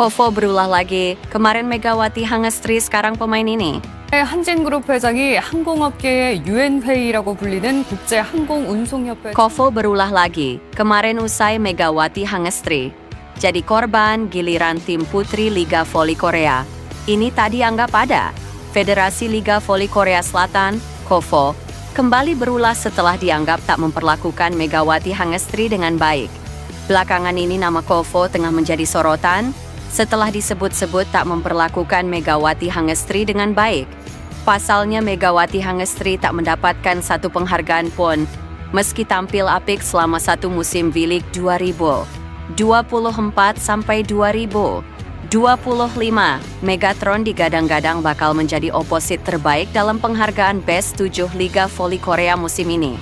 Kovo berulah lagi. Kemarin Megawati Hangestri, sekarang pemain ini. 한진그룹 회장이 항공업계의 유엔회의라고 불리는 국제항공운송협회. Kovo berulah lagi. Kemarin usai Megawati Hangestri jadi korban giliran tim putri Liga Voli Korea. Ini tadi anggap ada. Federasi Liga Voli Korea Selatan, Kovo, kembali berulah setelah dianggap tak memperlakukan Megawati Hangestri dengan baik. Belakangan ini nama Kovo tengah menjadi sorotan setelah disebut-sebut tak memperlakukan Megawati Hangestri dengan baik. Pasalnya Megawati Hangestri tak mendapatkan satu penghargaan pun, meski tampil apik selama satu musim V-League 2024 sampai 2025. Megatron digadang-gadang bakal menjadi oposit terbaik dalam penghargaan Best 7 Liga Voli Korea musim ini.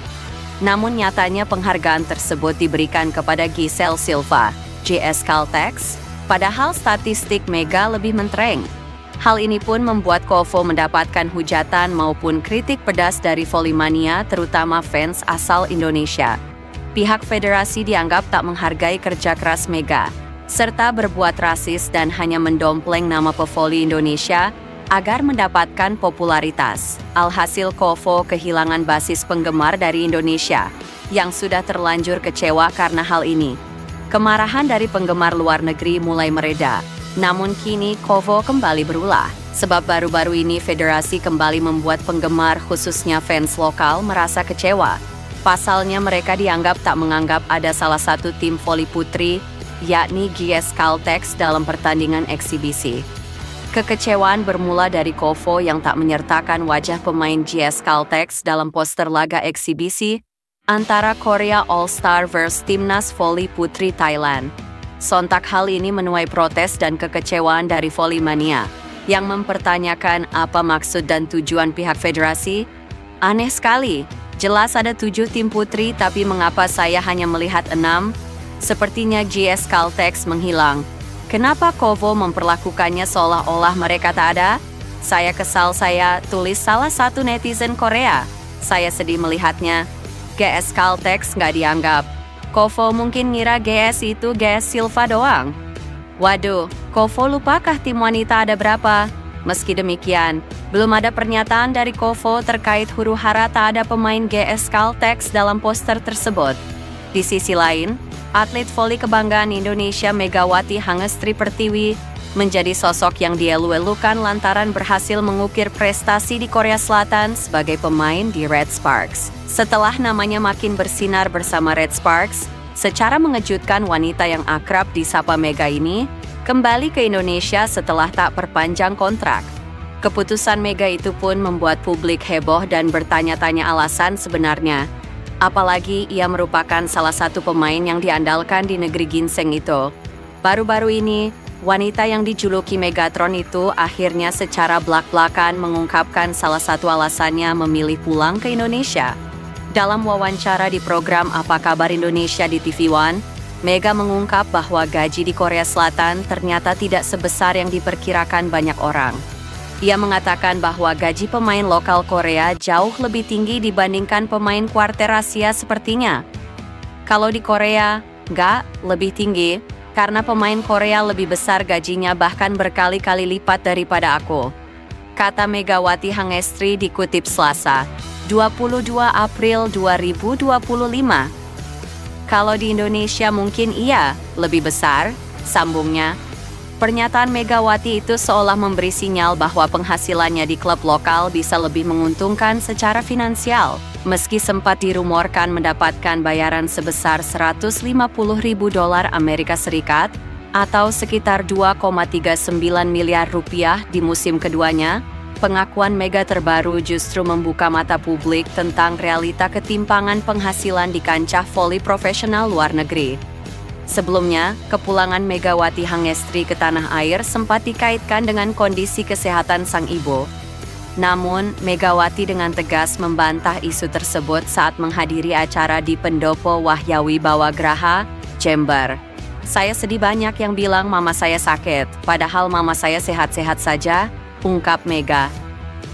Namun nyatanya penghargaan tersebut diberikan kepada Giselle Silva, JS Caltex, padahal statistik Mega lebih mentereng. Hal ini pun membuat Kovo mendapatkan hujatan maupun kritik pedas dari Volimania, terutama fans asal Indonesia. Pihak federasi dianggap tak menghargai kerja keras Mega, serta berbuat rasis dan hanya mendompleng nama pevoli Indonesia agar mendapatkan popularitas. Alhasil Kovo kehilangan basis penggemar dari Indonesia, yang sudah terlanjur kecewa karena hal ini. Kemarahan dari penggemar luar negeri mulai mereda, namun kini Kovo kembali berulah. Sebab baru-baru ini federasi kembali membuat penggemar khususnya fans lokal merasa kecewa. Pasalnya mereka dianggap tak menganggap ada salah satu tim voli putri, yakni GS Caltex dalam pertandingan eksibisi. Kekecewaan bermula dari Kovo yang tak menyertakan wajah pemain GS Caltex dalam poster laga eksibisi antara Korea All-Star vs Timnas Voli Putri Thailand. Sontak hal ini menuai protes dan kekecewaan dari Volimania, yang mempertanyakan apa maksud dan tujuan pihak federasi. Aneh sekali, jelas ada 7 tim putri tapi mengapa saya hanya melihat 6? Sepertinya GS Caltex menghilang. Kenapa Kovo memperlakukannya seolah-olah mereka tak ada? Saya kesal, saya tulis salah satu netizen Korea. Saya sedih melihatnya. GS Caltex nggak dianggap. Kovo mungkin ngira GS itu GS Silva doang. Waduh, Kovo lupakah tim wanita ada berapa? Meski demikian, belum ada pernyataan dari Kovo terkait huru-hara tak ada pemain GS Caltex dalam poster tersebut. Di sisi lain, atlet voli kebanggaan Indonesia Megawati Hangestri Pertiwi menjadi sosok yang dielu-elukan lantaran berhasil mengukir prestasi di Korea Selatan sebagai pemain di Red Sparks. Setelah namanya makin bersinar bersama Red Sparks, secara mengejutkan wanita yang akrab disapa Mega ini kembali ke Indonesia setelah tak perpanjang kontrak. Keputusan Mega itu pun membuat publik heboh dan bertanya-tanya alasan sebenarnya. Apalagi ia merupakan salah satu pemain yang diandalkan di negeri ginseng itu. Baru-baru ini, wanita yang dijuluki Megatron itu akhirnya secara blak-blakan mengungkapkan salah satu alasannya memilih pulang ke Indonesia. Dalam wawancara di program Apa Kabar Indonesia di TV One, Mega mengungkap bahwa gaji di Korea Selatan ternyata tidak sebesar yang diperkirakan banyak orang. Ia mengatakan bahwa gaji pemain lokal Korea jauh lebih tinggi dibandingkan pemain kuarter Asia sepertinya. Kalau di Korea, nggak lebih tinggi, karena pemain Korea lebih besar gajinya bahkan berkali-kali lipat daripada aku. Kata Megawati Hangestri dikutip Selasa, 22 April 2025. Kalau di Indonesia mungkin iya, lebih besar, sambungnya. Pernyataan Megawati itu seolah memberi sinyal bahwa penghasilannya di klub lokal bisa lebih menguntungkan secara finansial, meski sempat dirumorkan mendapatkan bayaran sebesar $150.000 Amerika Serikat atau sekitar 2,39 miliar rupiah di musim keduanya. Pengakuan Mega terbaru justru membuka mata publik tentang realita ketimpangan penghasilan di kancah voli profesional luar negeri. Sebelumnya, kepulangan Megawati Hangestri ke tanah air sempat dikaitkan dengan kondisi kesehatan sang ibu. Namun, Megawati dengan tegas membantah isu tersebut saat menghadiri acara di Pendopo Wahyawi Bawagraha, Jember. Saya sedih banyak yang bilang mama saya sakit, padahal mama saya sehat-sehat saja, ungkap Mega.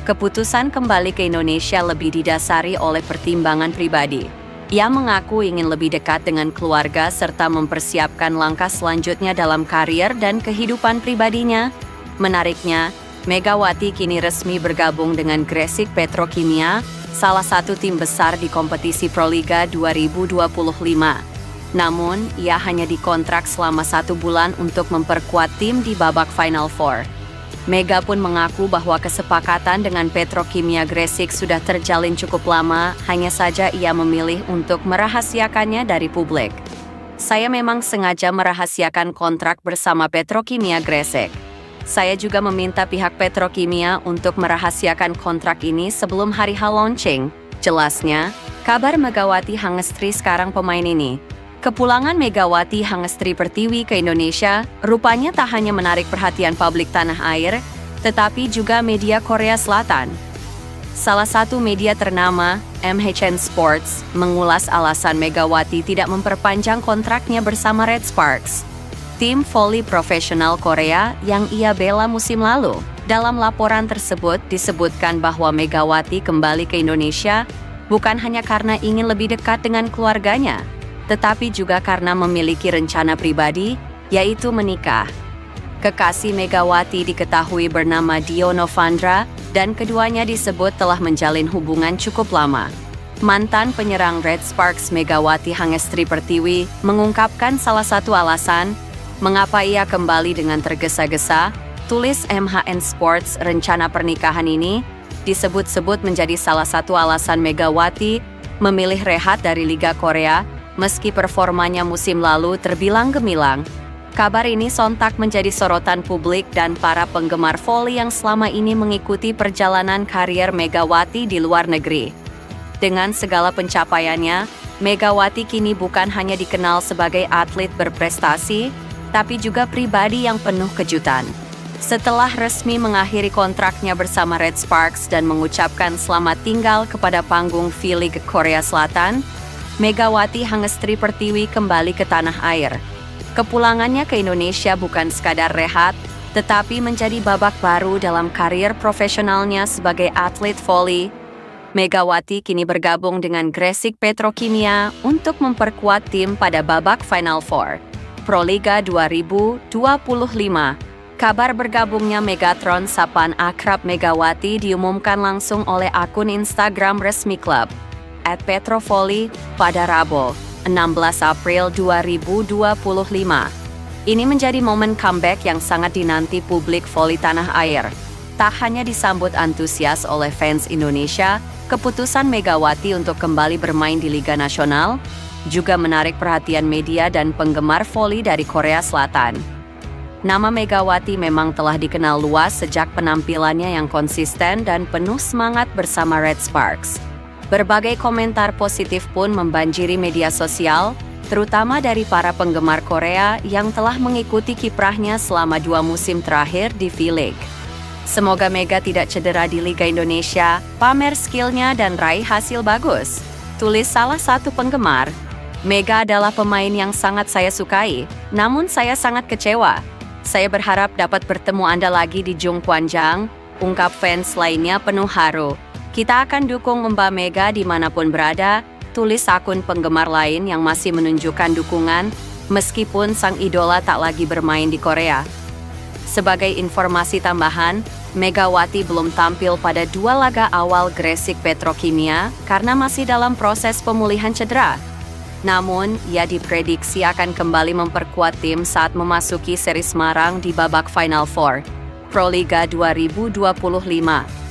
Keputusan kembali ke Indonesia lebih didasari oleh pertimbangan pribadi. Ia mengaku ingin lebih dekat dengan keluarga serta mempersiapkan langkah selanjutnya dalam karier dan kehidupan pribadinya. Menariknya, Megawati kini resmi bergabung dengan Gresik Petrokimia, salah satu tim besar di kompetisi Proliga 2025. Namun, ia hanya dikontrak selama 1 bulan untuk memperkuat tim di babak Final Four. Mega pun mengaku bahwa kesepakatan dengan Petrokimia Gresik sudah terjalin cukup lama, hanya saja ia memilih untuk merahasiakannya dari publik. Saya memang sengaja merahasiakan kontrak bersama Petrokimia Gresik. Saya juga meminta pihak Petrokimia untuk merahasiakan kontrak ini sebelum hari H launching. Jelasnya, kabar Megawati Hangestri sekarang pemain ini. Kepulangan Megawati Hangestri Pertiwi ke Indonesia rupanya tak hanya menarik perhatian publik tanah air, tetapi juga media Korea Selatan. Salah satu media ternama, MHN Sports, mengulas alasan Megawati tidak memperpanjang kontraknya bersama Red Sparks, tim voli profesional Korea yang ia bela musim lalu. Dalam laporan tersebut disebutkan bahwa Megawati kembali ke Indonesia bukan hanya karena ingin lebih dekat dengan keluarganya, tetapi juga karena memiliki rencana pribadi, yaitu menikah. Kekasih Megawati diketahui bernama Dio Novandra, dan keduanya disebut telah menjalin hubungan cukup lama. Mantan penyerang Red Sparks Megawati Hangestri Pertiwi mengungkapkan salah satu alasan mengapa ia kembali dengan tergesa-gesa. Tulis MHN Sports, rencana pernikahan ini disebut-sebut menjadi salah satu alasan Megawati memilih rehat dari Liga Korea, meski performanya musim lalu terbilang gemilang. Kabar ini sontak menjadi sorotan publik dan para penggemar voli yang selama ini mengikuti perjalanan karier Megawati di luar negeri. Dengan segala pencapaiannya, Megawati kini bukan hanya dikenal sebagai atlet berprestasi, tapi juga pribadi yang penuh kejutan. Setelah resmi mengakhiri kontraknya bersama Red Sparks dan mengucapkan selamat tinggal kepada panggung V-League Korea Selatan, Megawati Hangestri Pertiwi kembali ke tanah air. Kepulangannya ke Indonesia bukan sekadar rehat, tetapi menjadi babak baru dalam karier profesionalnya sebagai atlet voli. Megawati kini bergabung dengan Gresik Petrokimia untuk memperkuat tim pada babak Final Four Proliga 2025. Kabar bergabungnya Megatron Sapan akrab Megawati diumumkan langsung oleh akun Instagram resmi klub @petrovoli pada Rabu, 16 April 2025. Ini menjadi momen comeback yang sangat dinanti publik voli tanah air. Tak hanya disambut antusias oleh fans Indonesia, keputusan Megawati untuk kembali bermain di Liga Nasional juga menarik perhatian media dan penggemar voli dari Korea Selatan. Nama Megawati memang telah dikenal luas sejak penampilannya yang konsisten dan penuh semangat bersama Red Sparks. Berbagai komentar positif pun membanjiri media sosial, terutama dari para penggemar Korea yang telah mengikuti kiprahnya selama 2 musim terakhir di V-League. Semoga Mega tidak cedera di Liga Indonesia, pamer skillnya dan raih hasil bagus. Tulis salah satu penggemar. Mega adalah pemain yang sangat saya sukai, namun saya sangat kecewa. Saya berharap dapat bertemu Anda lagi di Jungkwanjang, ungkap fans lainnya penuh haru. Kita akan dukung Mbak Mega dimanapun berada, tulis akun penggemar lain yang masih menunjukkan dukungan, meskipun sang idola tak lagi bermain di Korea. Sebagai informasi tambahan, Megawati belum tampil pada 2 laga awal Gresik Petrokimia karena masih dalam proses pemulihan cedera. Namun, ia diprediksi akan kembali memperkuat tim saat memasuki seri Semarang di babak Final Four Proliga 2025.